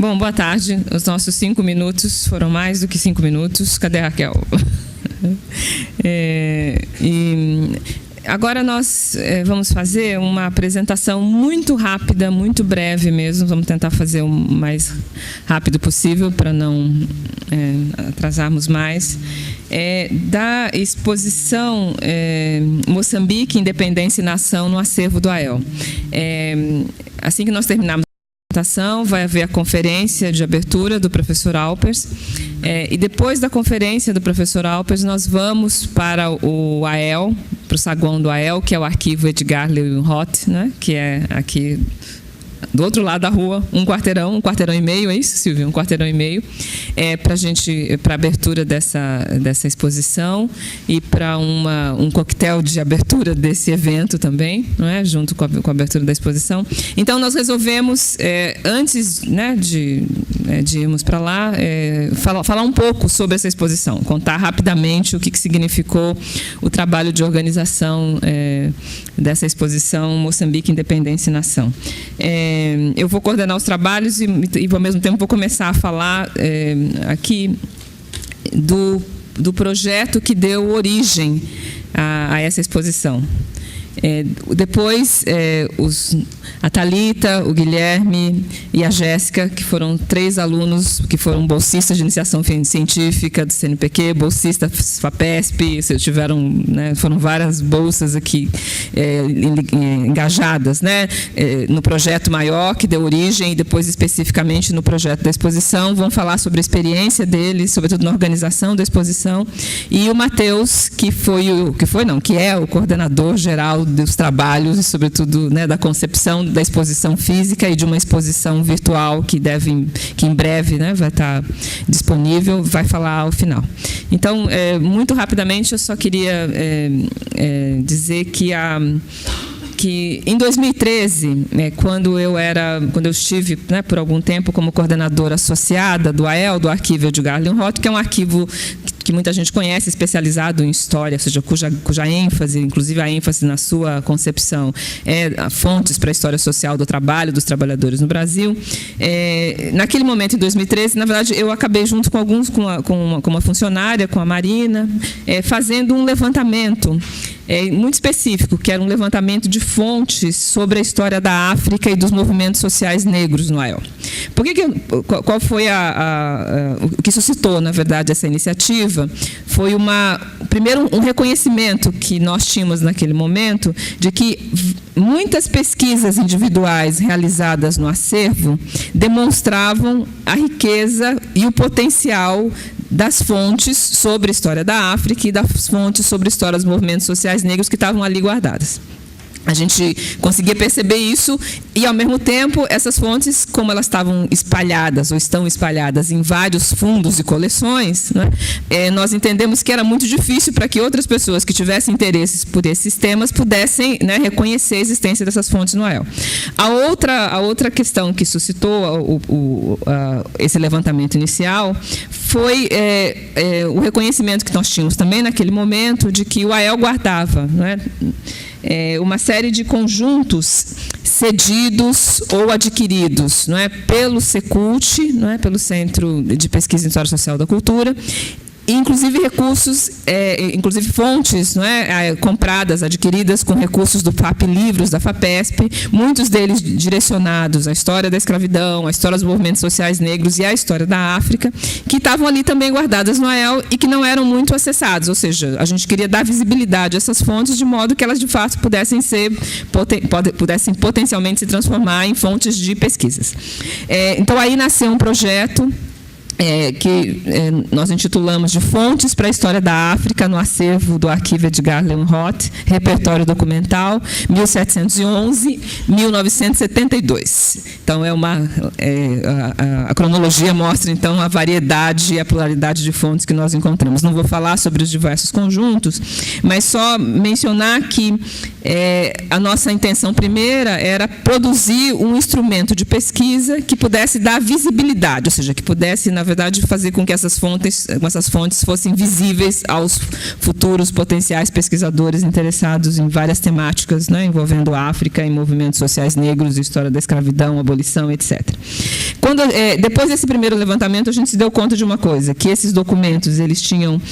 Bom, boa tarde. Os nossos 5 minutos foram mais do que 5 minutos. Cadê a Raquel? Agora nós vamos fazer uma apresentação muito rápida, muito breve mesmo. Vamos tentar fazer o mais rápido possível para não atrasarmos mais. Da exposição Moçambique, Independência e Nação no acervo do AEL. Assim que nós terminarmos a apresentação, vai haver a conferência de abertura do professor Alpers. E depois da conferência do professor Alpers, nós vamos para o AEL, para o saguão do AEL, que é o arquivo Edgar Leeuwenhoek, né, que é aqui do outro lado da rua, um quarteirão e meio, é isso, Silvia? Um quarteirão e meio, para a abertura dessa exposição e para um coquetel de abertura desse evento também, não é? Junto com a abertura da exposição. Então, nós resolvemos, antes, né, de irmos para lá, falar um pouco sobre essa exposição, contar rapidamente o que significou o trabalho de organização dessa exposição Moçambique, Independência e Nação. Eu vou coordenar os trabalhos e ao mesmo tempo, vou começar a falar aqui do projeto que deu origem a essa exposição. Depois, a Thalita, o Guilherme e a Jéssica, que foram 3 alunos que foram bolsistas de iniciação científica do CNPq, bolsistas FAPESP, foram várias bolsas aqui engajadas, né, no projeto maior que deu origem e depois especificamente no projeto da exposição. Vão falar sobre a experiência deles, sobretudo na organização da exposição, e o Matheus, que é o coordenador geral dos trabalhos e, sobretudo, né, da concepção da exposição física e de uma exposição virtual que em breve, né, vai estar disponível, vai falar ao final. Então, muito rapidamente, eu só queria dizer que em 2013, quando eu estive, né, por algum tempo como coordenadora associada do AEL, do arquivo Edgar Leeuwenhoek, que é um arquivo que muita gente conhece, especializado em história, ou seja, cuja ênfase, inclusive a ênfase na sua concepção, fontes para a história social do trabalho dos trabalhadores no Brasil. Naquele momento, em 2013, na verdade, eu acabei junto com com uma funcionária, com a Marina, fazendo um levantamento muito específico, que era um levantamento de fontes sobre a história da África e dos movimentos sociais negros no AEL. Qual foi o que suscitou, na verdade, essa iniciativa? Foi primeiro um reconhecimento que nós tínhamos naquele momento de que muitas pesquisas individuais realizadas no acervo demonstravam a riqueza e o potencial das fontes sobre a história da África e das fontes sobre a história dos movimentos sociais negros que estavam ali guardadas. A gente conseguia perceber isso e, ao mesmo tempo, essas fontes, como elas estavam espalhadas ou estão espalhadas em vários fundos e coleções, né, nós entendemos que era muito difícil para que outras pessoas que tivessem interesses por esses temas pudessem, né, reconhecer a existência dessas fontes no AEL. A outra questão que suscitou esse levantamento inicial foi o reconhecimento que nós tínhamos também naquele momento de que o AEL guardava, né, uma série de conjuntos cedidos ou adquiridos, não é, pelo Secult, não é, pelo Centro de Pesquisa em História Social da Cultura, inclusive recursos, inclusive fontes, não é, compradas, adquiridas com recursos do FAP Livros, da FAPESP, muitos deles direcionados à história da escravidão, à história dos movimentos sociais negros e à história da África, que estavam ali também guardadas no AEL e que não eram muito acessados, ou seja, a gente queria dar visibilidade a essas fontes de modo que elas, de fato, pudessem potencialmente se transformar em fontes de pesquisas. Então, aí nasceu um projeto nós intitulamos de Fontes para a História da África no acervo do Arquivo Edgar Leonroth, repertório documental 1711-1972. Então, a cronologia mostra, então, a variedade e a pluralidade de fontes que nós encontramos. Não vou falar sobre os diversos conjuntos, mas só mencionar que a nossa intenção primeira era produzir um instrumento de pesquisa que pudesse dar visibilidade, ou seja, que pudesse, na verdade, fazer com que essas fontes fossem visíveis aos futuros potenciais pesquisadores interessados em várias temáticas, né, envolvendo a África, em movimentos sociais negros, história da escravidão, abolição, etc. Depois desse primeiro levantamento, a gente se deu conta de uma coisa, que esses documentos eles tinham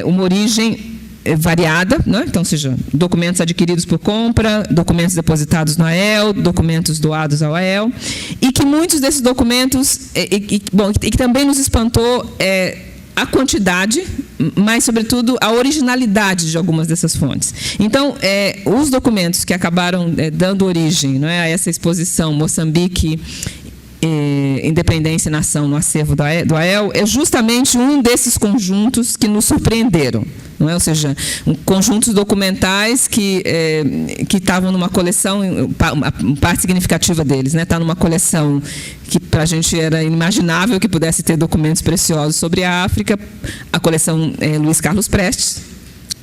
uma origem variada, né? Então, seja, documentos adquiridos por compra, documentos depositados no AEL, documentos doados ao AEL, e que muitos desses documentos, e que também nos espantou a quantidade, mas, sobretudo, a originalidade de algumas dessas fontes. Então, os documentos que acabaram dando origem, não é, a essa exposição Moçambique, Independência e Nação no acervo do AEL, é justamente um desses conjuntos que nos surpreenderam. Não é? Ou seja, conjuntos documentais que estavam numa coleção, parte significativa deles, né, está numa coleção que para a gente era inimaginável que pudesse ter documentos preciosos sobre a África, a coleção Luiz Carlos Prestes,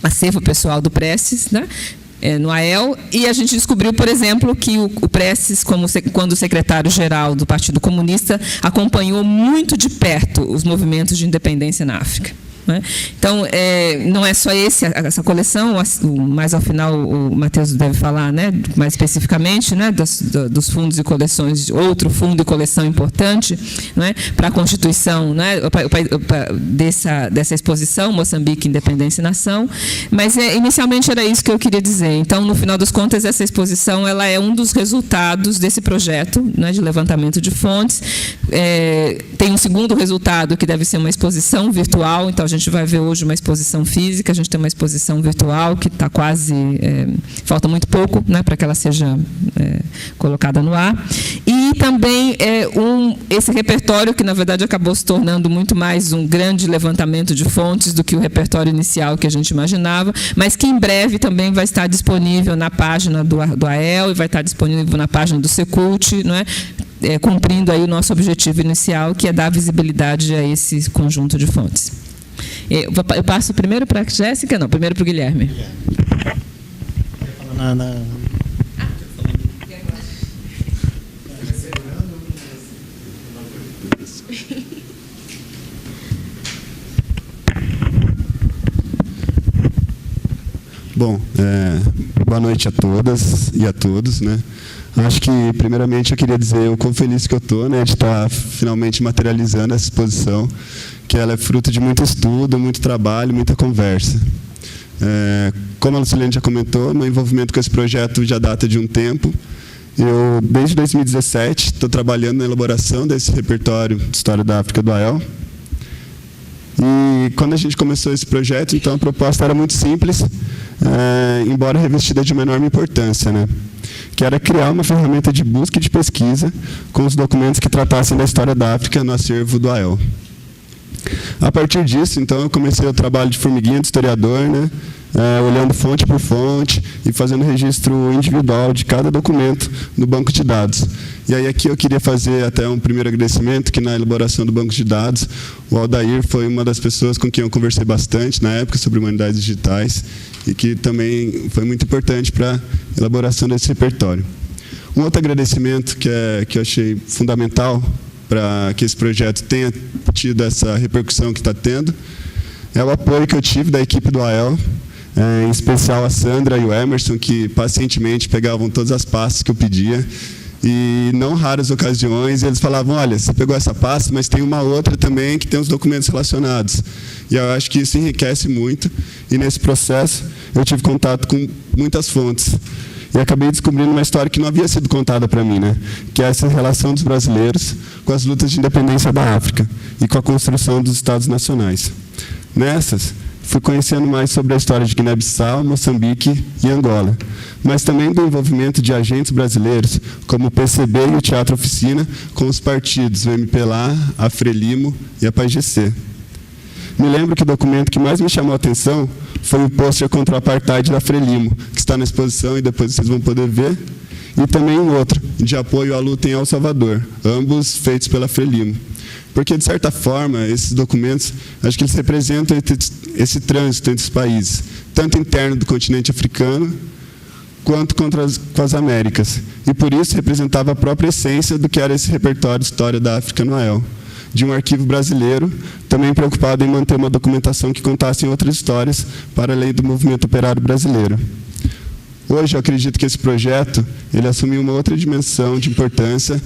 acervo pessoal do Prestes, né, no AEL, e a gente descobriu, por exemplo, que o Prestes, quando secretário-geral do Partido Comunista, acompanhou muito de perto os movimentos de independência na África. Então, não é só essa coleção, mas ao final o Matheus deve falar, né, mais especificamente, né, dos fundos e coleções, outro fundo e coleção importante, né, para a constituição, né, dessa exposição, Moçambique, Independência e Nação, mas inicialmente era isso que eu queria dizer. Então, no final das contas, essa exposição ela é um dos resultados desse projeto, né, de levantamento de fontes. Tem um segundo resultado, que deve ser uma exposição virtual, então a gente vai ver hoje uma exposição física, a gente tem uma exposição virtual que está quase, falta muito pouco, né, para que ela seja colocada no ar. E também esse repertório que, na verdade, acabou se tornando muito mais um grande levantamento de fontes do que o repertório inicial que a gente imaginava, mas que em breve também vai estar disponível na página do AEL e vai estar disponível na página do Secult, não é? Cumprindo aí o nosso objetivo inicial, que é dar visibilidade a esse conjunto de fontes. Eu passo primeiro para a Jéssica? Não, primeiro para o Guilherme. Bom, boa noite a todas e a todos, né? Acho que, primeiramente, eu queria dizer o quão feliz que eu estou, né, de estar finalmente materializando essa exposição, que ela é fruto de muito estudo, muito trabalho, muita conversa. Como a Lucilene já comentou, meu envolvimento com esse projeto já data de um tempo. Eu, desde 2017, estou trabalhando na elaboração desse repertório de História da África do AEL. E quando a gente começou esse projeto, então a proposta era muito simples, embora revestida de uma enorme importância, né? Que era criar uma ferramenta de busca e de pesquisa com os documentos que tratassem da história da África no acervo do AEL. A partir disso, então, eu comecei o trabalho de formiguinha de historiador, né? Olhando fonte por fonte e fazendo registro individual de cada documento no banco de dados. E aí aqui eu queria fazer até um primeiro agradecimento, que na elaboração do banco de dados, o Aldair foi uma das pessoas com quem eu conversei bastante na época sobre humanidades digitais e que também foi muito importante para a elaboração desse repertório. Um outro agradecimento que eu achei fundamental para que esse projeto tenha tido essa repercussão que está tendo é o apoio que eu tive da equipe do AEL, em especial a Sandra e o Emerson, que pacientemente pegavam todas as pastas que eu pedia. E, não raras ocasiões, eles falavam, olha, você pegou essa pasta, mas tem uma outra também que tem os documentos relacionados. E eu acho que isso enriquece muito. E, nesse processo, eu tive contato com muitas fontes. E acabei descobrindo uma história que não havia sido contada para mim, né? Que é essa relação dos brasileiros com as lutas de independência da África e com a construção dos Estados nacionais. Nessas, fui conhecendo mais sobre a história de Guiné-Bissau, Moçambique e Angola, mas também do envolvimento de agentes brasileiros, como o PCB e o Teatro Oficina, com os partidos, o MPLA, a Frelimo e a PAIGC. Me lembro que o documento que mais me chamou a atenção foi o pôster contra o apartheid da Frelimo, que está na exposição e depois vocês vão poder ver, e também um outro, de apoio à luta em El Salvador, ambos feitos pela Frelimo. Porque, de certa forma, esses documentos, acho que eles representam esse trânsito entre os países, tanto interno do continente africano, quanto com as Américas. E, por isso, representava a própria essência do que era esse repertório de história da África no AEL, de um arquivo brasileiro, também preocupado em manter uma documentação que contasse outras histórias para além do movimento operário brasileiro. Hoje, eu acredito que esse projeto ele assumiu uma outra dimensão de importância,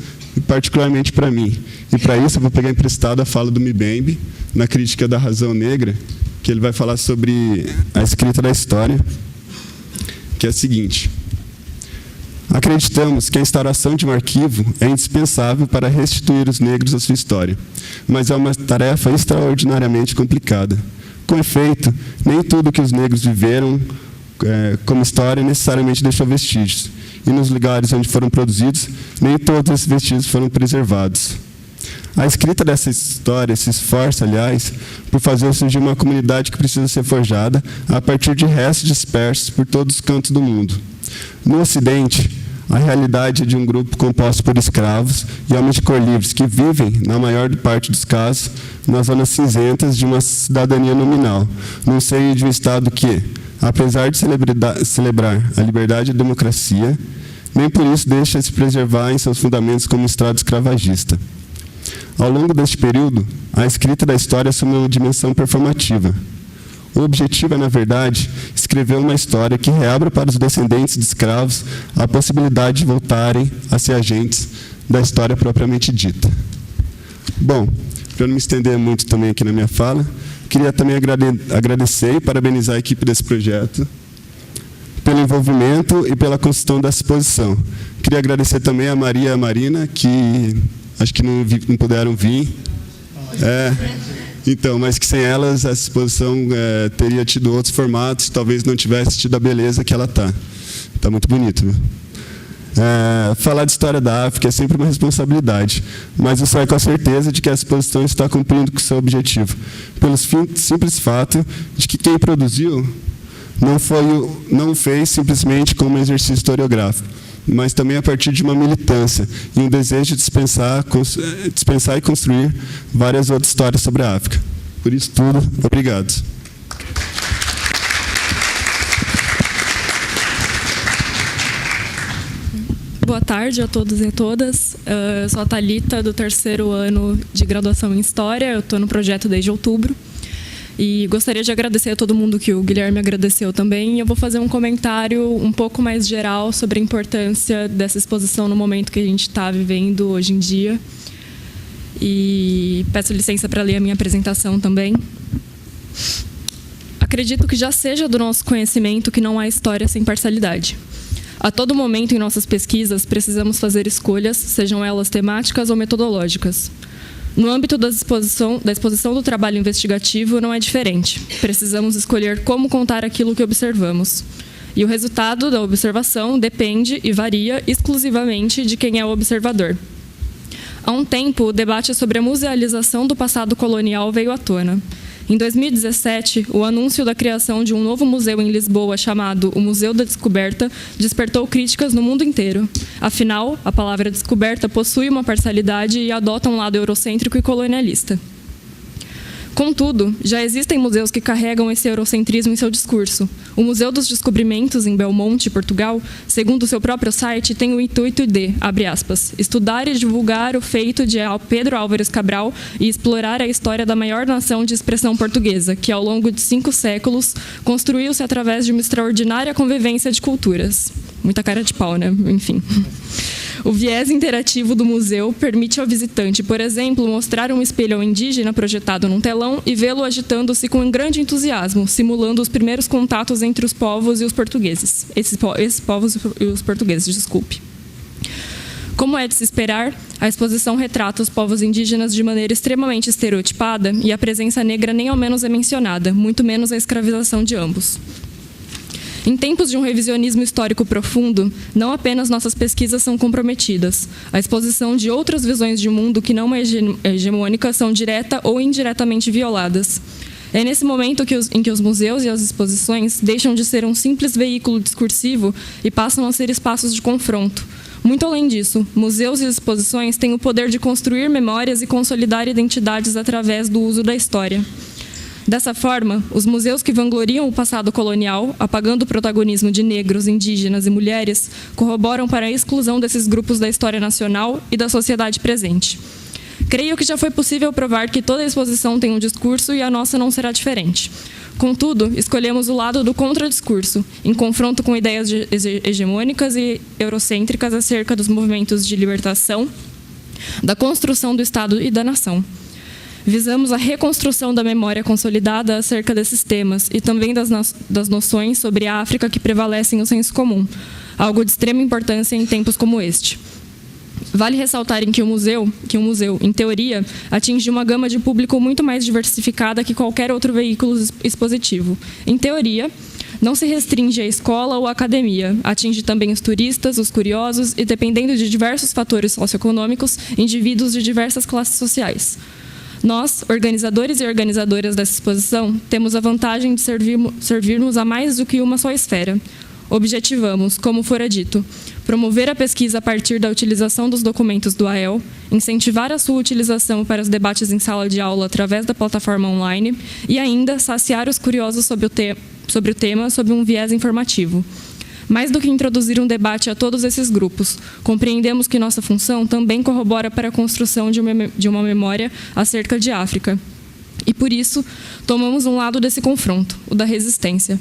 particularmente para mim. E, para isso, eu vou pegar emprestado a fala do Mbembe, na crítica da Razão Negra, que ele vai falar sobre a escrita da história, que é a seguinte: acreditamos que a instauração de um arquivo é indispensável para restituir os negros à sua história, mas é uma tarefa extraordinariamente complicada. Com efeito, nem tudo que os negros viveram como história necessariamente deixou vestígios, e nos lugares onde foram produzidos, nem todos esses vestígios foram preservados. A escrita dessa história se esforça, aliás, por fazer surgir uma comunidade que precisa ser forjada a partir de restos dispersos por todos os cantos do mundo. No Ocidente, a realidade é de um grupo composto por escravos e homens de cor livres que vivem, na maior parte dos casos, nas zonas cinzentas de uma cidadania nominal, num seio de um Estado que, apesar de celebrar a liberdade e a democracia, nem por isso deixa de se preservar em seus fundamentos como um Estado escravagista. Ao longo deste período, a escrita da história assumiu uma dimensão performativa. O objetivo é, na verdade, escrever uma história que reabra para os descendentes de escravos a possibilidade de voltarem a ser agentes da história propriamente dita. Bom, para não me estender muito também aqui na minha fala, queria também agradecer e parabenizar a equipe desse projeto pelo envolvimento e pela construção dessa exposição. Queria agradecer também a Maria e a Marina, que acho que não puderam vir. Então, mas que sem elas essa exposição teria tido outros formatos, talvez não tivesse tido a beleza que ela está. Está muito bonito, viu? Falar de história da África é sempre uma responsabilidade, mas eu saio com a certeza de que a exposição está cumprindo com o seu objetivo, pelo simples fato de que quem produziu não fez simplesmente como um exercício historiográfico, mas também a partir de uma militância e um desejo de dispensar e construir várias outras histórias sobre a África. Por isso tudo, obrigado. Boa tarde a todos e a todas. Eu sou a Thalita, do 3º ano de graduação em História. Eu estou no projeto desde outubro. E gostaria de agradecer a todo mundo que o Guilherme agradeceu também. Eu vou fazer um comentário um pouco mais geral sobre a importância dessa exposição no momento que a gente está vivendo hoje em dia. E peço licença para ler a minha apresentação também. Acredito que já seja do nosso conhecimento que não há história sem parcialidade. A todo momento em nossas pesquisas, precisamos fazer escolhas, sejam elas temáticas ou metodológicas. No âmbito da exposição do trabalho investigativo, não é diferente. Precisamos escolher como contar aquilo que observamos. E o resultado da observação depende e varia exclusivamente de quem é o observador. Há um tempo, o debate sobre a musealização do passado colonial veio à tona. Em 2017, o anúncio da criação de um novo museu em Lisboa, chamado o Museu da Descoberta, despertou críticas no mundo inteiro. Afinal, a palavra descoberta possui uma parcialidade e adota um lado eurocêntrico e colonialista. Contudo, já existem museus que carregam esse eurocentrismo em seu discurso. O Museu dos Descobrimentos, em Belmonte, Portugal, segundo seu próprio site, tem o intuito de, abre aspas, estudar e divulgar o feito de Pedro Álvares Cabral e explorar a história da maior nação de expressão portuguesa, que ao longo de 5 séculos construiu-se através de uma extraordinária convivência de culturas. Muita cara de pau, né? Enfim. O viés interativo do museu permite ao visitante, por exemplo, mostrar um espelho ao indígena projetado num telão e vê-lo agitando-se com um grande entusiasmo, simulando os primeiros contatos entre os povos e os portugueses. Esses povos e os portugueses, desculpe. Como é de se esperar, a exposição retrata os povos indígenas de maneira extremamente estereotipada e a presença negra nem ao menos é mencionada, muito menos a escravização de ambos. Em tempos de um revisionismo histórico profundo, não apenas nossas pesquisas são comprometidas, a exposição de outras visões de mundo que não é hegemônica são direta ou indiretamente violadas. É nesse momento em que os museus e as exposições deixam de ser um simples veículo discursivo e passam a ser espaços de confronto. Muito além disso, museus e exposições têm o poder de construir memórias e consolidar identidades através do uso da história. Dessa forma, os museus que vangloriam o passado colonial, apagando o protagonismo de negros, indígenas e mulheres, corroboram para a exclusão desses grupos da história nacional e da sociedade presente. Creio que já foi possível provar que toda exposição tem um discurso e a nossa não será diferente. Contudo, escolhemos o lado do contradiscurso, em confronto com ideias hegemônicas e eurocêntricas acerca dos movimentos de libertação, da construção do Estado e da nação. Visamos a reconstrução da memória consolidada acerca desses temas e também das noções sobre a África que prevalecem no senso comum, algo de extrema importância em tempos como este. Vale ressaltar que um museu, em teoria, atinge uma gama de público muito mais diversificada que qualquer outro veículo expositivo. Em teoria, não se restringe à escola ou à academia, atinge também os turistas, os curiosos e, dependendo de diversos fatores socioeconômicos, indivíduos de diversas classes sociais. Nós, organizadores e organizadoras dessa exposição, temos a vantagem de servirmos a mais do que uma só esfera. Objetivamos, como fora dito, promover a pesquisa a partir da utilização dos documentos do AEL, incentivar a sua utilização para os debates em sala de aula através da plataforma online e ainda saciar os curiosos sobre o tema sob um viés informativo. Mais do que introduzir um debate a todos esses grupos, compreendemos que nossa função também corrobora para a construção de uma memória acerca de África. E, por isso, tomamos um lado desse confronto, o da resistência.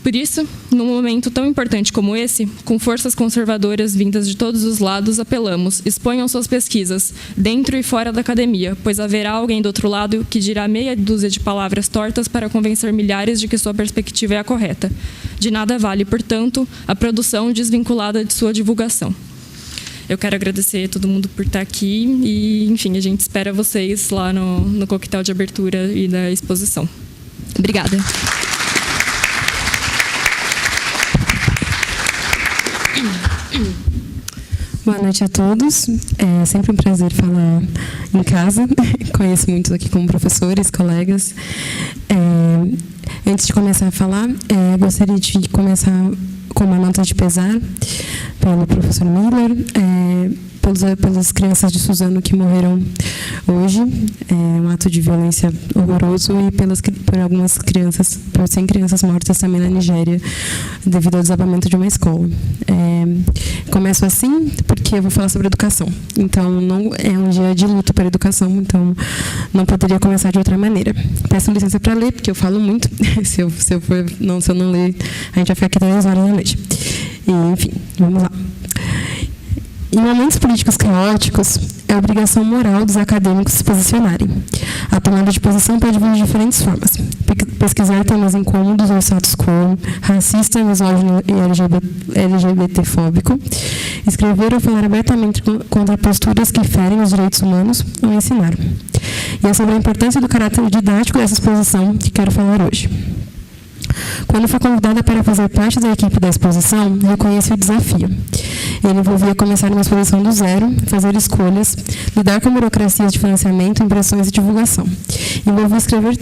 Por isso, num momento tão importante como esse, com forças conservadoras vindas de todos os lados, apelamos, exponham suas pesquisas, dentro e fora da academia, pois haverá alguém do outro lado que dirá meia dúzia de palavras tortas para convencer milhares de que sua perspectiva é a correta. De nada vale, portanto, a produção desvinculada de sua divulgação. Eu quero agradecer a todo mundo por estar aqui e, enfim, a gente espera vocês lá no coquetel de abertura e da exposição. Obrigada. Boa noite a todos. É sempre um prazer falar em casa. Conheço muitos aqui como professores, colegas. Antes de começar a falar, gostaria de começar com uma nota de pesar pelo professor Miller, pelas crianças de Suzano que morreram hoje, um ato de violência horroroso, e por algumas crianças, por 100 crianças mortas também na Nigéria, devido ao desabamento de uma escola. Começo assim porque eu vou falar sobre educação. Então, não é um dia de luto para a educação, então não poderia começar de outra maneira. Peço licença para ler, porque eu falo muito. Se eu não ler, a gente vai ficar aqui 3 horas da noite. E, enfim, vamos lá. Em momentos políticos caóticos, é obrigação moral dos acadêmicos se posicionarem. A tomada de posição pode vir de diferentes formas. Pesquisar temas incômodos ou status quo, racista, misógino e LGBTfóbico, escrever ou falar abertamente contra posturas que ferem os direitos humanos ou ensinar. E é sobre a importância do caráter didático dessa exposição que quero falar hoje. Quando fui convidada para fazer parte da equipe da exposição, reconheci o desafio. Ele envolvia começar uma exposição do zero, fazer escolhas, lidar com burocracias de financiamento, impressões e divulgação. Envolvia escrever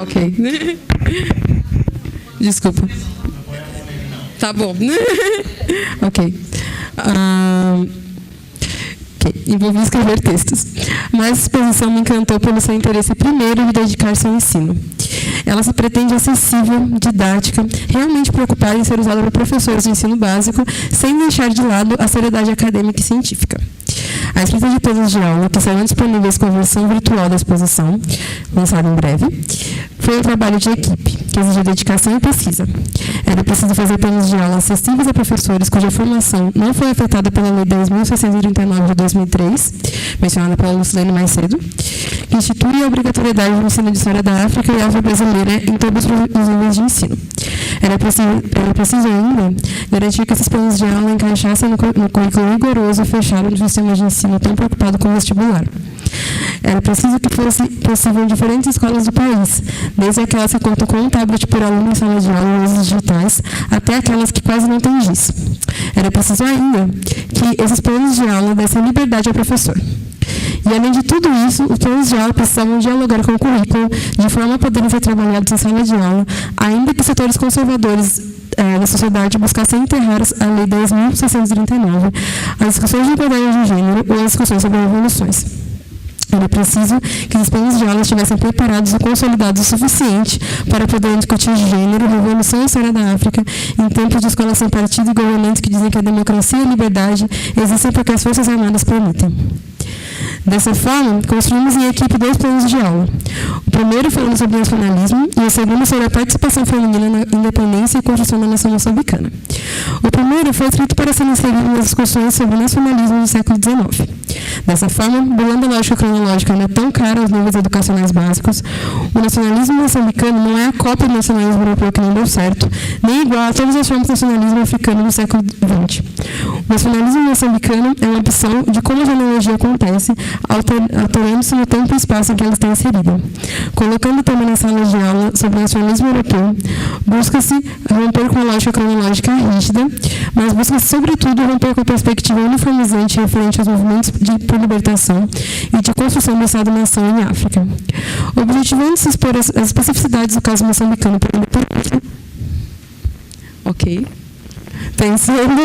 ok. Desculpa. Tá bom. Ok. Envolvi escrever textos. Mas a exposição me encantou pelo seu interesse primeiro de dedicar-se ao ensino. ela se pretende acessível, didática, realmente preocupada em ser usada por professores do ensino básico, sem deixar de lado a seriedade acadêmica e científica. A escrita de planos de aula, que serão disponíveis com a versão virtual da exposição, lançada em breve, foi um trabalho de equipe, que exigiu dedicação e pesquisa. Era preciso fazer planos de aula acessíveis a professores cuja formação não foi afetada pela Lei 10.639 de 2003, mencionada pela Lucilene mais cedo, que institui a obrigatoriedade do ensino de História da África e Afro-Brasileira em todos os níveis de ensino. Era preciso ainda garantir que esses planos de aula encaixassem no currículo rigoroso e fechado do sistema de ensino tão preocupado com o vestibular. Era preciso que fosse possível em diferentes escolas do país, desde aquelas que contam com um tablet por aluno em sala de aula e usos digitais, até aquelas que quase não têm GIS. Era preciso ainda que esses planos de aula dessem liberdade ao professor. E, além de tudo isso, os planos de aula precisavam dialogar com o currículo, de forma a poderem ser trabalhados em sala de aula, ainda que setores conservadores da sociedade buscassem enterrar a Lei 10.639, as discussões de igualdade de gênero ou as discussões sobre revoluções. Era preciso que os planos de aula estivessem preparados e consolidados o suficiente para poderem discutir gênero, revolução e história da África em tempos de escola sem partido e governantes que dizem que a democracia e a liberdade existem porque as Forças Armadas permitem. Dessa forma, construímos em equipe 2 planos de aula. O primeiro falando sobre o nacionalismo e o segundo sobre a participação feminina na independência e construção da nação moçambicana. O primeiro foi escrito para ser inserido nas discussões sobre o nacionalismo do século XIX. Dessa forma, burlando a lógica cronológica ainda tão cara aos níveis educacionais básicos, o nacionalismo moçambicano não é a cópia do nacionalismo europeu que não deu certo, nem igual a todas as formas do nacionalismo africano do século XX. O nacionalismo moçambicano é uma opção de como a genealogia acontece, alterando-se no tempo e espaço em que ela está inserida. Colocando também na sala de aula sobre o nacionalismo europeu, busca-se romper com a lógica cronológica rígida, mas busca-se, sobretudo, romper com a perspectiva uniformizante referente aos movimentos por libertação e de construção do Estado-nação em África. Objetivando-se expor as especificidades do caso moçambicano para a independência. Ok. Pensando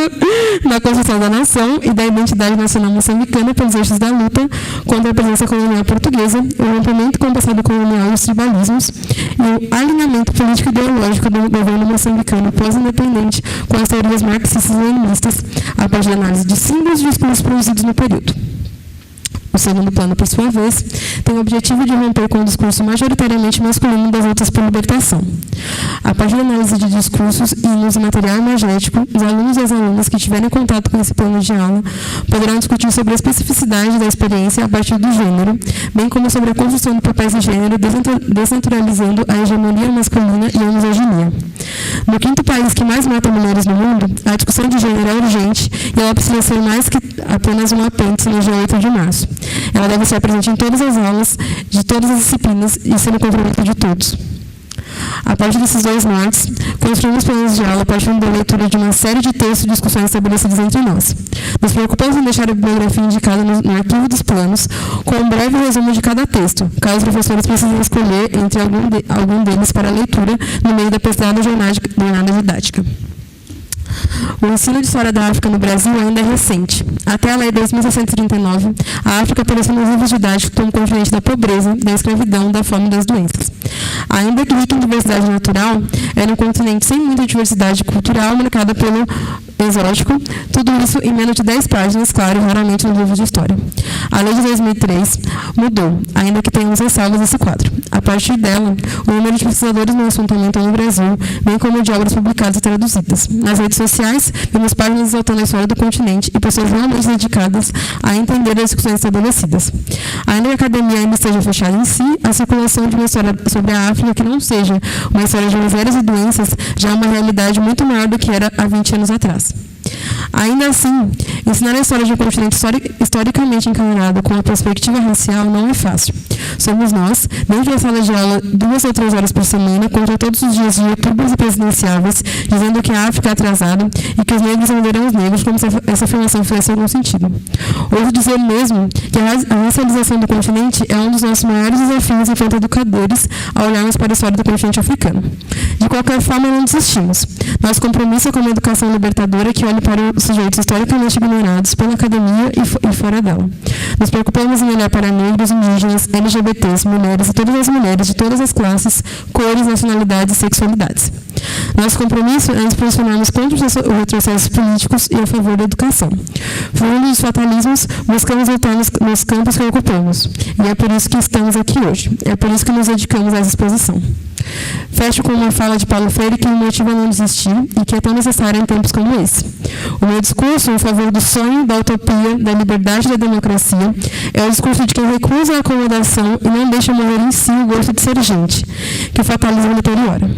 na construção da nação e da identidade nacional moçambicana pelos eixos da luta contra a presença colonial portuguesa, o rompimento com o passado colonial e os tribalismos e o alinhamento político-ideológico do governo moçambicano pós-independente com as teorias marxistas e leninistas, a partir da análise de símbolos e discursos produzidos no período. O segundo plano, por sua vez, tem o objetivo de romper com o discurso majoritariamente masculino das lutas por libertação. A partir da análise de discursos e uso de material imagético, os alunos e as alunas que tiverem contato com esse plano de aula poderão discutir sobre a especificidade da experiência a partir do gênero, bem como sobre a construção de papéis de gênero, desnaturalizando a hegemonia masculina e a misoginia. No quinto país que mais mata mulheres no mundo, a discussão de gênero é urgente e ela precisa ser mais que apenas um apêndice no dia 8 de março. Ela deve ser presente em todas as aulas, de todas as disciplinas e ser no compromisso de todos. A partir desses 2 nortes, construímos planos de aula a partir da leitura de uma série de textos e discussões estabelecidas entre nós. Nos preocupamos em deixar a bibliografia indicada no arquivo dos planos, com um breve resumo de cada texto, caso os professores precisem escolher entre algum deles para a leitura no meio da pesada jornada didática. O ensino de história da África no Brasil ainda é recente. Até a Lei 10.639, a África apareceu nos livros didáticos como continente da pobreza, da escravidão, da fome e das doenças. Ainda que rica em diversidade natural, era um continente sem muita diversidade cultural, marcada pelo exótico, tudo isso em menos de 10 páginas, claro, raramente nos livros de história. A Lei de 2003 mudou, ainda que tenhamos ressalvas nesse quadro. A partir dela, o número de pesquisadores no assunto aumentou no Brasil, bem como de obras publicadas e traduzidas. Nas redes sociais, vemos páginas exaltando a história do continente e pessoas realmente dedicadas a entender as discussões estabelecidas. Ainda que a academia ainda esteja fechada em si, a circulação de uma história sobre a África que não seja uma história de misérias e doenças já é uma realidade muito maior do que era há 20 anos atrás. Ainda assim, ensinar a história de um continente historicamente encarnado com a perspectiva racial não é fácil. Somos nós, dentro da sala de aula 2 ou 3 horas por semana, contra todos os dias de youtubers e presidenciáveis, dizendo que a África é atrasada e que os negros venderão os negros, como se essa afirmação fizesse algum sentido. Ouso dizer mesmo que a racialização do continente é um dos nossos maiores desafios enquanto educadores ao olharmos para a história do continente africano. De qualquer forma, não desistimos. Nosso compromisso é com uma educação libertadora que olhe para os sujeitos historicamente ignorados pela academia e fora dela. Nos preocupamos em olhar para negros, indígenas, LGBTs LGBTs, mulheres e todas as mulheres de todas as classes, cores, nacionalidades e sexualidades. Nosso compromisso é nos posicionarmos contra os retrocessos políticos e a favor da educação. Fugando dos fatalismos, buscamos lutar nos campos que ocupamos. E é por isso que estamos aqui hoje. É por isso que nos dedicamos a essa exposição. Fecho com uma fala de Paulo Freire que me motiva a não desistir e que é tão necessária em tempos como esse. O meu discurso em favor do sonho, da utopia, da liberdade e da democracia é o discurso de quem recusa a acomodação e não deixa morrer em si o gosto de ser gente, que o fatalismo deteriora.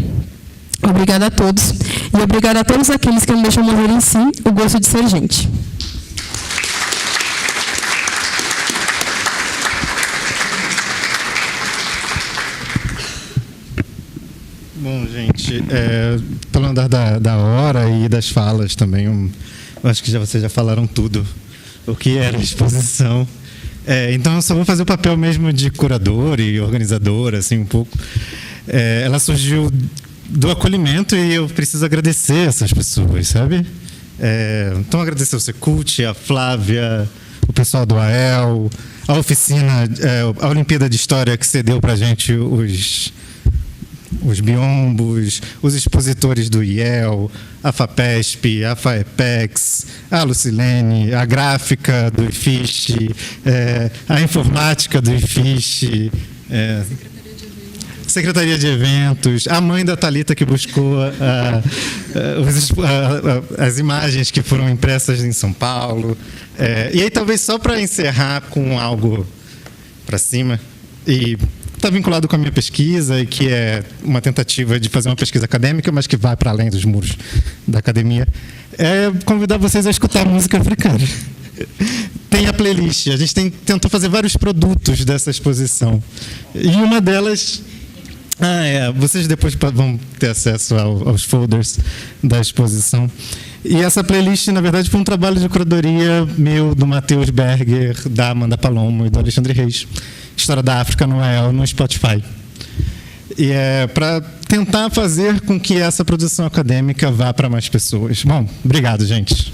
Obrigada a todos e obrigada a todos aqueles que não deixam morrer em si o gosto de ser gente. Bom, gente, falando da hora e das falas também, eu acho que vocês já falaram tudo o que era a exposição. Então, eu só vou fazer o papel mesmo de curador e organizador, assim, um pouco. Ela surgiu do acolhimento e eu preciso agradecer essas pessoas, sabe? Então, agradecer o Secult, a Flávia, o pessoal do AEL, a oficina, a Olimpíada de História que cedeu para a gente os biombos, os expositores do IEL, a FAPESP, a FAEPEX, a Lucilene, a gráfica do IFISH, a informática do IFISH, Secretaria de Eventos, a mãe da Thalita que buscou as imagens que foram impressas em São Paulo. E aí, talvez só para encerrar com algo para cima, e está vinculado com a minha pesquisa, e que é uma tentativa de fazer uma pesquisa acadêmica, mas que vai para além dos muros da academia, convidar vocês a escutar música africana. Tem a playlist, a gente tentou fazer vários produtos dessa exposição. E uma delas... vocês depois vão ter acesso aos folders da exposição. E essa playlist, na verdade, foi um trabalho de curadoria meu, do Matheus Berger, da Amanda Palomo e do Alexandre Reis. História da África no AEL, no Spotify. E é para tentar fazer com que essa produção acadêmica vá para mais pessoas. Bom, obrigado, gente.